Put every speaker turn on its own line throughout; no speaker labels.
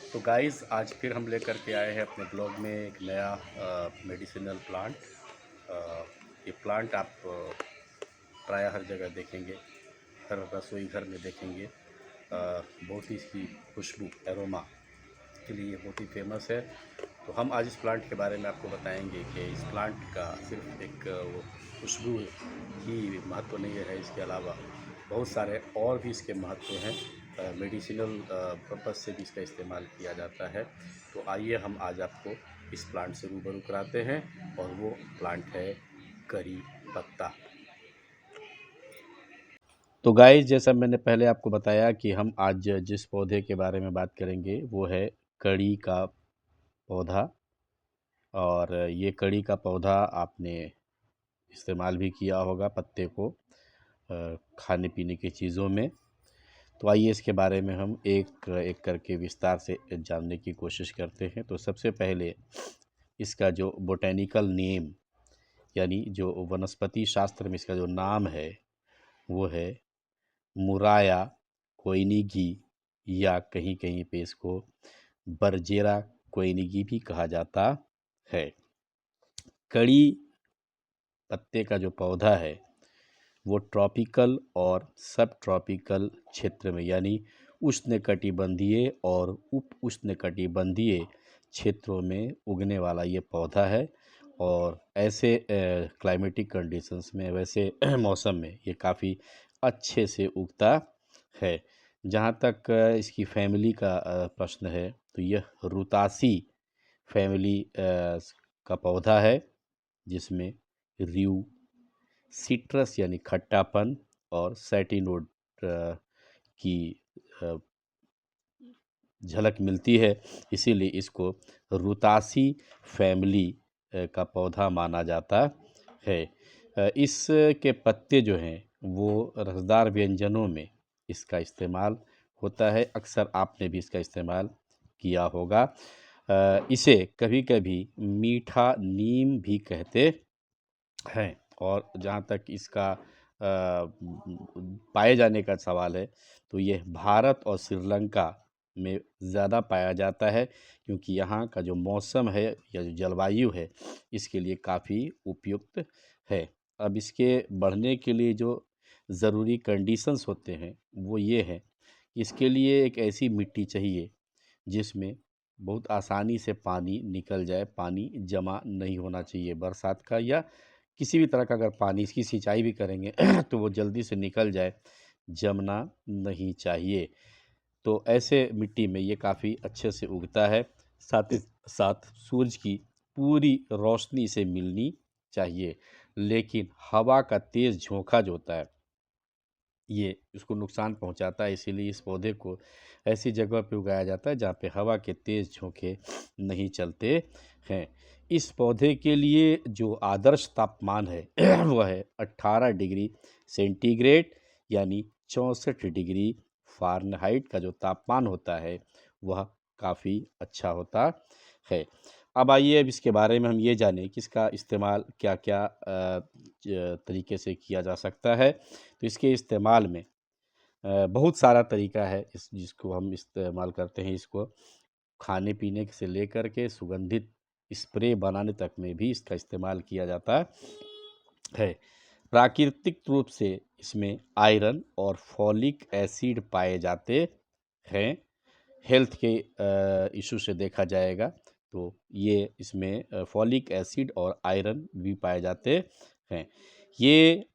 तो गाइस आज फिर हम लेकर के आए हैं अपने ब्लॉग में एक नया मेडिसिनल प्लांट। ये प्लांट आप प्राय हर जगह देखेंगे, हर रसोई घर में देखेंगे। बहुत ही इसकी खुशबू एरोमा के लिए बहुत ही फेमस है। तो हम आज इस प्लांट के बारे में आपको बताएंगे कि इस प्लांट का सिर्फ एक वो खुशबू ही महत्व नहीं है, इसके अलावा बहुत सारे और भी इसके महत्व हैं। मेडिसिनल पर्पज़ से भी इसका इस्तेमाल किया जाता है। तो आइए हम आज आपको इस प्लांट से रूबरू कराते हैं, और वो प्लांट है करी पत्ता। तो गाइस, जैसा मैंने पहले आपको बताया कि हम आज जिस पौधे के बारे में बात करेंगे वो है कड़ी का पौधा। और ये कड़ी का पौधा आपने इस्तेमाल भी किया होगा पत्ते को खाने पीने की चीज़ों में। तो आइए इसके बारे में हम एक एक करके विस्तार से जानने की कोशिश करते हैं। तो सबसे पहले इसका जो बोटेनिकल नेम, यानी जो वनस्पति शास्त्र में इसका जो नाम है वो है मुराया कोइनिगी, या कहीं कहीं पे इसको बरजेरा कोइनिगी भी कहा जाता है। कड़ी पत्ते का जो पौधा है वो ट्रॉपिकल और सब ट्रॉपिकल क्षेत्र में, यानी उष्णकटिबंधीय और उप उष्णकटिबंधीय क्षेत्रों में उगने वाला ये पौधा है। और ऐसे क्लाइमेटिक कंडीशंस में, वैसे मौसम में ये काफ़ी अच्छे से उगता है। जहाँ तक इसकी फैमिली का प्रश्न है, तो यह रुतासी फैमिली का पौधा है, जिसमें र्यू, सिट्रस यानी खट्टापन, और सैटिनोड की अ, झलक मिलती है। इसीलिए इसको रुतासी फैमिली का पौधा माना जाता है। इसके पत्ते जो हैं वो रसदार व्यंजनों में इसका इस्तेमाल होता है। अक्सर आपने भी इसका इस्तेमाल किया होगा। इसे कभी कभी मीठा नीम भी कहते हैं। और जहाँ तक इसका पाए जाने का सवाल है, तो यह भारत और श्रीलंका में ज़्यादा पाया जाता है, क्योंकि यहाँ का जो मौसम है या जो जलवायु है इसके लिए काफ़ी उपयुक्त है। अब इसके बढ़ने के लिए जो ज़रूरी कंडीशंस होते हैं वो ये हैं कि इसके लिए एक ऐसी मिट्टी चाहिए जिसमें बहुत आसानी से पानी निकल जाए, पानी जमा नहीं होना चाहिए बरसात का, या किसी भी तरह का अगर पानी इसकी सिंचाई भी करेंगे तो वो जल्दी से निकल जाए, जमना नहीं चाहिए। तो ऐसे मिट्टी में ये काफ़ी अच्छे से उगता है। साथ ही साथ सूरज की पूरी रोशनी से मिलनी चाहिए, लेकिन हवा का तेज़ झोंका जो होता है ये उसको नुकसान पहुंचाता है। इसीलिए इस पौधे को ऐसी जगह पे उगाया जाता है जहाँ पे हवा के तेज़ झोंके नहीं चलते हैं। इस पौधे के लिए जो आदर्श तापमान है वह है 18 डिग्री सेंटीग्रेड, यानी 64 डिग्री फ़ारेनहाइट का जो तापमान होता है वह काफ़ी अच्छा होता है। अब आइए अब इसके बारे में हम ये जानें कि इसका इस्तेमाल क्या क्या तरीके से किया जा सकता है। तो इसके इस्तेमाल में बहुत सारा तरीका है जिसको हम इस्तेमाल करते हैं। इसको खाने पीने से लेकर के सुगंधित स्प्रे बनाने तक में भी इसका इस्तेमाल किया जाता है। प्राकृतिक रूप से इसमें आयरन और फॉलिक एसिड पाए जाते हैं। हेल्थ के इशू से देखा जाएगा तो ये इसमें फॉलिक एसिड और आयरन भी पाए जाते हैं। ये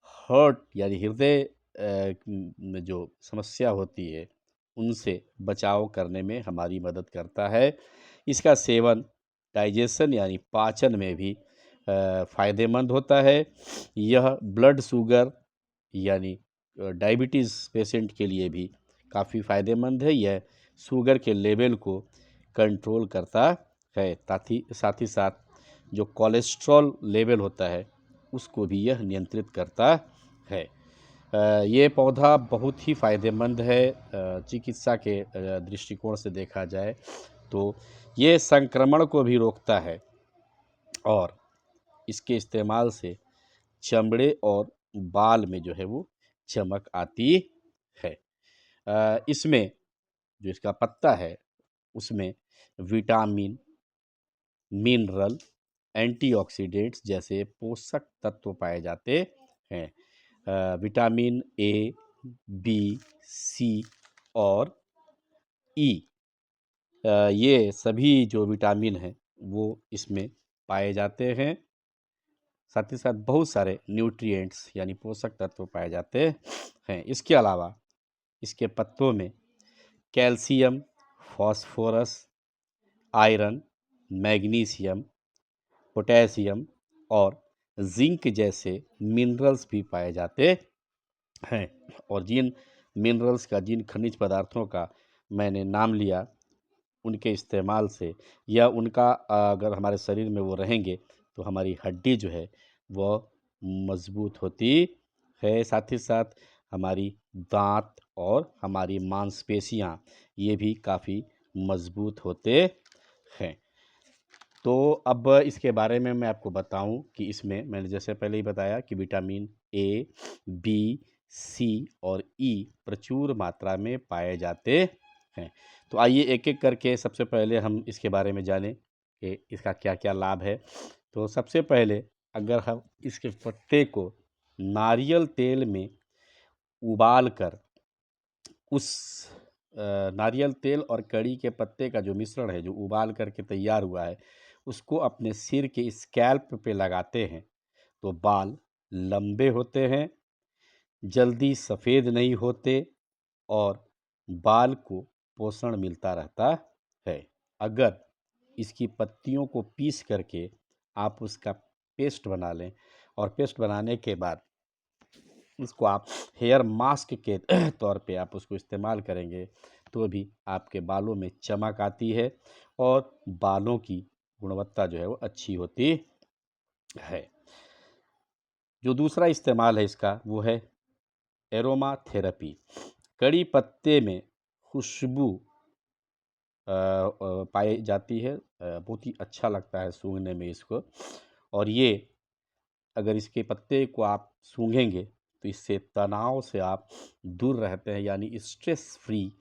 हार्ट यानी हृदय में जो समस्या होती है उनसे बचाव करने में हमारी मदद करता है। इसका सेवन डाइजेशन यानी पाचन में भी फ़ायदेमंद होता है। यह ब्लड शुगर यानी डायबिटीज़ पेशेंट के लिए भी काफ़ी फ़ायदेमंद है। यह शुगर के लेवल को कंट्रोल करता है। साथ ही साथ जो कोलेस्ट्रॉल लेवल होता है उसको भी यह नियंत्रित करता है। ये पौधा बहुत ही फ़ायदेमंद है चिकित्सा के दृष्टिकोण से देखा जाए तो। ये संक्रमण को भी रोकता है, और इसके इस्तेमाल से चमड़े और बाल में जो है वो चमक आती है। इसमें जो इसका पत्ता है उसमें विटामिन, मिनरल, एंटीऑक्सीडेंट्स जैसे पोषक तत्व पाए जाते हैं। विटामिन ए, बी, सी और ई, ये सभी जो विटामिन हैं वो इसमें पाए जाते हैं। साथ ही साथ बहुत सारे न्यूट्रिएंट्स यानी पोषक तत्व पाए जाते हैं। इसके अलावा इसके पत्तों में calcium, phosphorus, iron, magnesium, potassium और जिंक जैसे मिनरल्स भी पाए जाते हैं। और जिन मिनरल्स का, जिन खनिज पदार्थों का मैंने नाम लिया, उनके इस्तेमाल से या उनका अगर हमारे शरीर में वो रहेंगे तो हमारी हड्डी जो है वह मजबूत होती है। साथ ही साथ हमारी दांत और हमारी मांसपेशियां ये भी काफ़ी मजबूत होते हैं। तो अब इसके बारे में मैं आपको बताऊं कि इसमें मैंने जैसे पहले ही बताया कि विटामिन ए, बी, सी और ई प्रचुर मात्रा में पाए जाते हैं। तो आइए एक एक करके सबसे पहले हम इसके बारे में जानें कि इसका क्या क्या लाभ है। तो सबसे पहले अगर हम इसके पत्ते को नारियल तेल में उबाल कर उस नारियल तेल और कड़ी के पत्ते का जो मिश्रण है, जो उबाल करके तैयार हुआ है, उसको अपने सिर के स्कैल्प पे लगाते हैं तो बाल लंबे होते हैं, जल्दी सफ़ेद नहीं होते और बाल को पोषण मिलता रहता है। अगर इसकी पत्तियों को पीस करके आप उसका पेस्ट बना लें और पेस्ट बनाने के बाद उसको आप हेयर मास्क के तौर पे आप उसको इस्तेमाल करेंगे तो भी आपके बालों में चमक आती है और बालों की गुणवत्ता जो है वो अच्छी होती है। जो दूसरा इस्तेमाल है इसका वो है एरोमा थेरेपी। कड़ी पत्ते में खुशबू पाई जाती है, बहुत ही अच्छा लगता है सूंघने में इसको। और ये अगर इसके पत्ते को आप सूंघेंगे तो इससे तनाव से आप दूर रहते हैं, यानी स्ट्रेस फ्री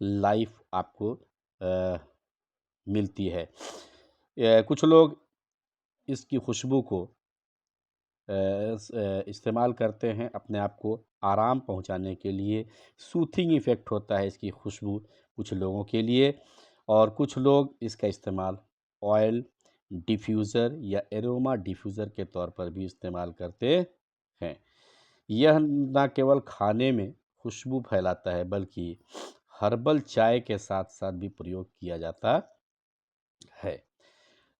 लाइफ आपको मिलती है। कुछ लोग इसकी खुशबू को इस्तेमाल करते हैं अपने आप को आराम पहुंचाने के लिए। सूथिंग इफ़ेक्ट होता है इसकी खुशबू कुछ लोगों के लिए। और कुछ लोग इसका इस्तेमाल ऑयल डिफ्यूज़र या एरोमा डिफ्यूज़र के तौर पर भी इस्तेमाल करते हैं। यह न केवल खाने में खुशबू फैलाता है बल्कि हर्बल चाय के साथ साथ भी प्रयोग किया जाता है।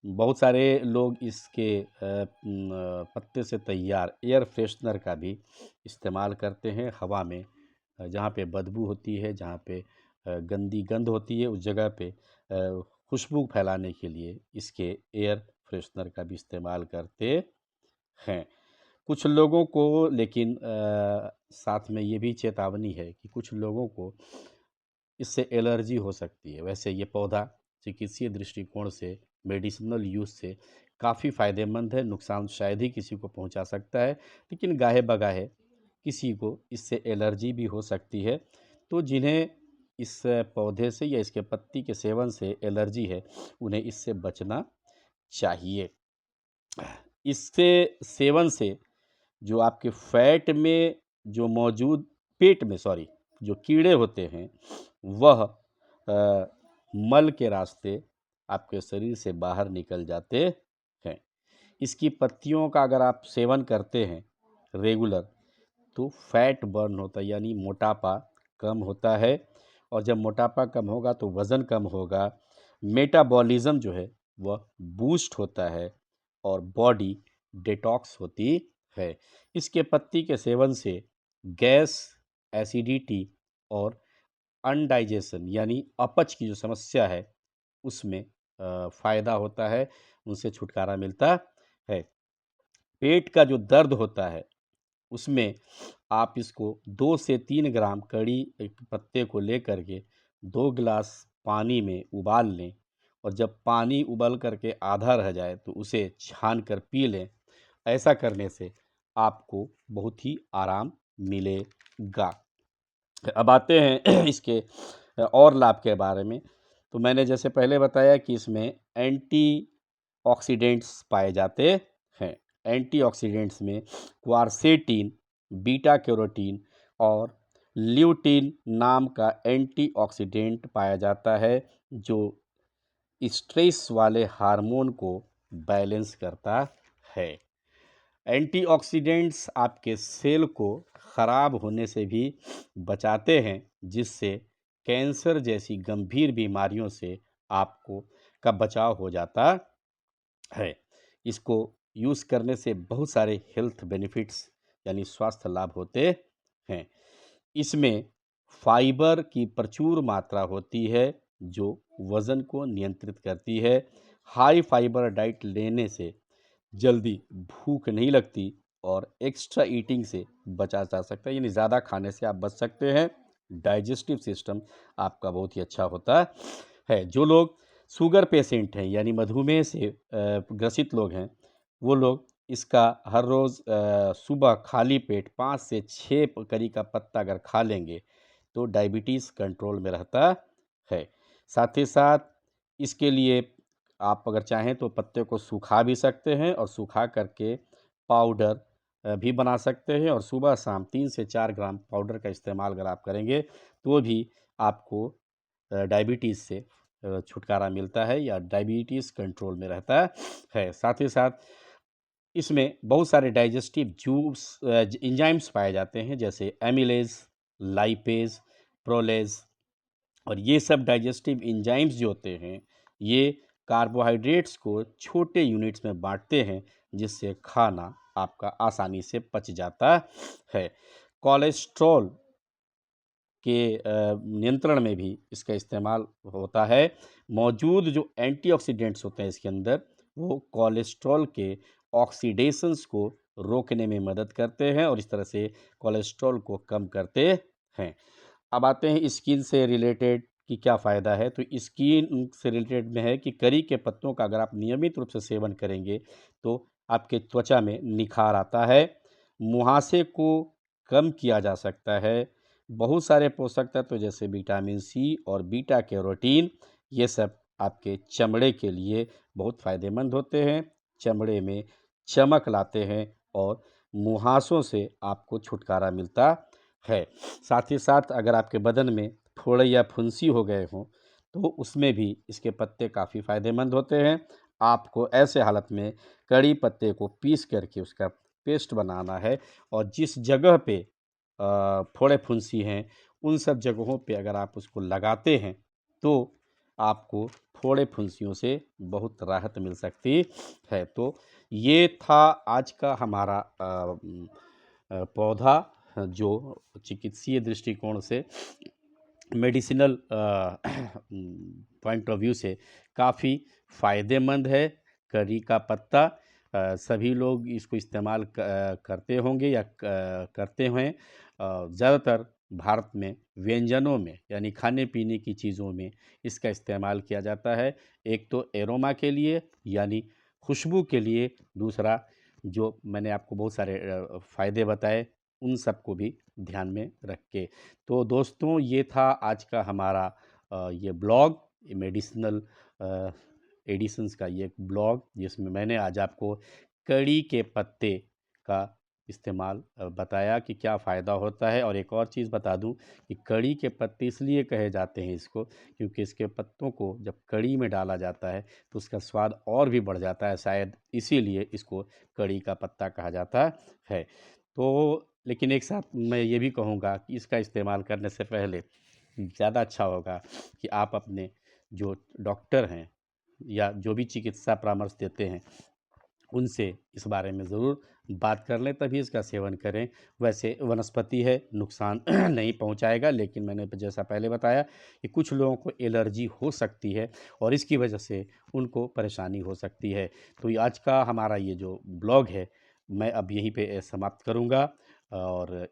बहुत सारे लोग इसके पत्ते से तैयार एयर फ्रेशनर का भी इस्तेमाल करते हैं। हवा में जहाँ पे बदबू होती है, जहाँ पे गंदी गंध होती है, उस जगह पे खुशबू फैलाने के लिए इसके एयर फ्रेशनर का भी इस्तेमाल करते हैं। कुछ लोगों को लेकिन साथ में ये भी चेतावनी है कि कुछ लोगों को इससे एलर्जी हो सकती है। वैसे ये पौधा चिकित्सीय दृष्टिकोण से, मेडिसिनल यूज़ से काफ़ी फ़ायदेमंद है, नुकसान शायद ही किसी को पहुंचा सकता है, लेकिन गाहे बगाहे किसी को इससे एलर्जी भी हो सकती है। तो जिन्हें इस पौधे से या इसके पत्ती के सेवन से एलर्जी है, उन्हें इससे बचना चाहिए। इससे सेवन से जो आपके फैट में जो मौजूद पेट में सॉरी जो कीड़े होते हैं वह मल के रास्ते आपके शरीर से बाहर निकल जाते हैं। इसकी पत्तियों का अगर आप सेवन करते हैं रेगुलर तो फैट बर्न होता है, यानी मोटापा कम होता है। और जब मोटापा कम होगा तो वज़न कम होगा, मेटाबॉलिज़्म जो है वह बूस्ट होता है और बॉडी डिटॉक्स होती है। इसके पत्ती के सेवन से गैस, एसिडिटी और अनडाइजेशन यानी अपच की जो समस्या है उसमें फ़ायदा होता है, उनसे छुटकारा मिलता है। पेट का जो दर्द होता है उसमें आप इसको 2 से 3 ग्राम कड़ी एक पत्ते को लेकर के 2 गिलास पानी में उबाल लें और जब पानी उबल करके आधा रह जाए तो उसे छान कर पी लें। ऐसा करने से आपको बहुत ही आराम मिलेगा। अब आते हैं इसके और लाभ के बारे में। तो मैंने जैसे पहले बताया कि इसमें एंटीऑक्सीडेंट्स पाए जाते हैं। एंटीऑक्सीडेंट्स में क्वारसेटीन, बीटा कैरोटीन और ल्यूटीन नाम का एंटीऑक्सीडेंट पाया जाता है, जो स्ट्रेस वाले हार्मोन को बैलेंस करता है। एंटीऑक्सीडेंट्स आपके सेल को ख़राब होने से भी बचाते हैं, जिससे कैंसर जैसी गंभीर बीमारियों से आपको का बचाव हो जाता है। इसको यूज़ करने से बहुत सारे हेल्थ बेनिफिट्स यानी स्वास्थ्य लाभ होते हैं। इसमें फाइबर की प्रचुर मात्रा होती है, जो वज़न को नियंत्रित करती है। हाई फाइबर डाइट लेने से जल्दी भूख नहीं लगती और एक्स्ट्रा ईटिंग से बचा जा सकता है, यानी ज़्यादा खाने से आप बच सकते हैं। डाइजेस्टिव सिस्टम आपका बहुत ही अच्छा होता है। जो लोग शुगर पेशेंट हैं यानी मधुमेह से ग्रसित लोग हैं, वो लोग इसका हर रोज़ सुबह खाली पेट 5 से 6 करी का पत्ता अगर खा लेंगे तो डायबिटीज़ कंट्रोल में रहता है। साथ ही साथ इसके लिए आप अगर चाहें तो पत्ते को सुखा भी सकते हैं और सुखा करके पाउडर भी बना सकते हैं, और सुबह शाम 3 से 4 ग्राम पाउडर का इस्तेमाल अगर आप करेंगे तो भी आपको डायबिटीज़ से छुटकारा मिलता है या डायबिटीज़ कंट्रोल में रहता है। साथ ही साथ इसमें बहुत सारे डाइजेस्टिव जूस एंजाइम्स पाए जाते हैं, जैसे एमिलेज, लाइपेज, प्रोलेज, और ये सब डाइजेस्टिव एंजाइम्स जो होते हैं, ये कार्बोहाइड्रेट्स को छोटे यूनिट्स में बांटते हैं, जिससे खाना आपका आसानी से पच जाता है। कोलेस्ट्रॉल के नियंत्रण में भी इसका इस्तेमाल होता है। मौजूद जो एंटीऑक्सीडेंट्स होते हैं इसके अंदर, वो कोलेस्ट्रॉल के ऑक्सीडेशंस को रोकने में मदद करते हैं और इस तरह से कोलेस्ट्रॉल को कम करते हैं। अब आते हैं स्किन से रिलेटेड कि क्या फ़ायदा है। तो स्किन से रिलेटेड में है कि करी के पत्तों का अगर आप नियमित रूप से सेवन करेंगे तो आपके त्वचा में निखार आता है, मुहासे को कम किया जा सकता है। बहुत सारे पोषक तत्व जैसे विटामिन सी और बीटा कैरोटीन, ये सब आपके चमड़े के लिए बहुत फ़ायदेमंद होते हैं, चमड़े में चमक लाते हैं और मुहासों से आपको छुटकारा मिलता है। साथ ही साथ अगर आपके बदन में फोड़े या फुंसी हो गए हों तो उसमें भी इसके पत्ते काफ़ी फ़ायदेमंद होते हैं। आपको ऐसे हालत में कड़ी पत्ते को पीस करके उसका पेस्ट बनाना है, और जिस जगह पे फोड़े फुंसी हैं उन सब जगहों पे अगर आप उसको लगाते हैं तो आपको फोड़े फुंसियों से बहुत राहत मिल सकती है। तो ये था आज का हमारा पौधा, जो चिकित्सीय दृष्टिकोण से मेडिसिनल पॉइंट ऑफ व्यू से काफ़ी फ़ायदेमंद है। करी का पत्ता सभी लोग इसको इस्तेमाल करते होंगे या करते हैं। ज़्यादातर भारत में व्यंजनों में यानी खाने पीने की चीज़ों में इसका इस्तेमाल किया जाता है। एक तो एरोमा के लिए यानी खुशबू के लिए, दूसरा जो मैंने आपको बहुत सारे फ़ायदे बताए उन सबको भी ध्यान में रख के। तो दोस्तों ये था आज का हमारा ये ब्लॉग, मेडिसिनल एडिशंस का ये ब्लॉग, जिसमें मैंने आज आपको कड़ी के पत्ते का इस्तेमाल बताया कि क्या फ़ायदा होता है। और एक और चीज़ बता दूं कि कड़ी के पत्ते इसलिए कहे जाते हैं इसको, क्योंकि इसके पत्तों को जब कड़ी में डाला जाता है तो उसका स्वाद और भी बढ़ जाता है, शायद इसीलिए इसको कड़ी का पत्ता कहा जाता है। तो लेकिन एक साथ मैं ये भी कहूँगा कि इसका इस्तेमाल करने से पहले ज़्यादा अच्छा होगा कि आप अपने जो डॉक्टर हैं या जो भी चिकित्सा परामर्श देते हैं उनसे इस बारे में ज़रूर बात कर लें, तभी इसका सेवन करें। वैसे वनस्पति है, नुकसान नहीं पहुंचाएगा, लेकिन मैंने जैसा पहले बताया कि कुछ लोगों को एलर्जी हो सकती है और इसकी वजह से उनको परेशानी हो सकती है। तो ये आज का हमारा ये जो ब्लॉग है मैं अब यहीं पे समाप्त करूँगा। और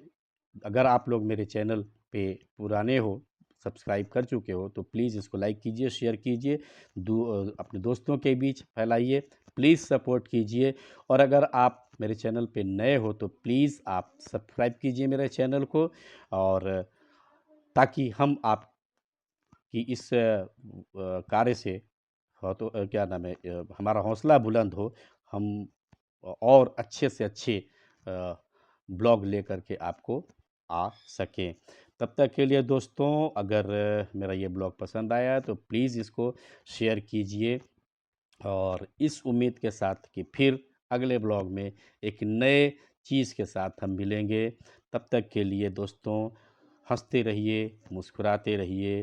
अगर आप लोग मेरे चैनल पे पुराने हो, सब्सक्राइब कर चुके हो, तो प्लीज़ इसको लाइक कीजिए, शेयर कीजिए, अपने दोस्तों के बीच फैलाइए, प्लीज़ सपोर्ट कीजिए। और अगर आप मेरे चैनल पे नए हो तो प्लीज़ आप सब्सक्राइब कीजिए मेरे चैनल को, और ताकि हम आप कि इस कार्य से तो क्या नाम है, हमारा हौसला बुलंद हो, हम और अच्छे से अच्छे ब्लॉग लेकर के आपको आ सकें। तब तक के लिए दोस्तों, अगर मेरा ये ब्लॉग पसंद आया है तो प्लीज़ इसको शेयर कीजिए, और इस उम्मीद के साथ कि फिर अगले ब्लॉग में एक नए चीज़ के साथ हम मिलेंगे। तब तक के लिए दोस्तों, हँसते रहिए, मुस्कुराते रहिए,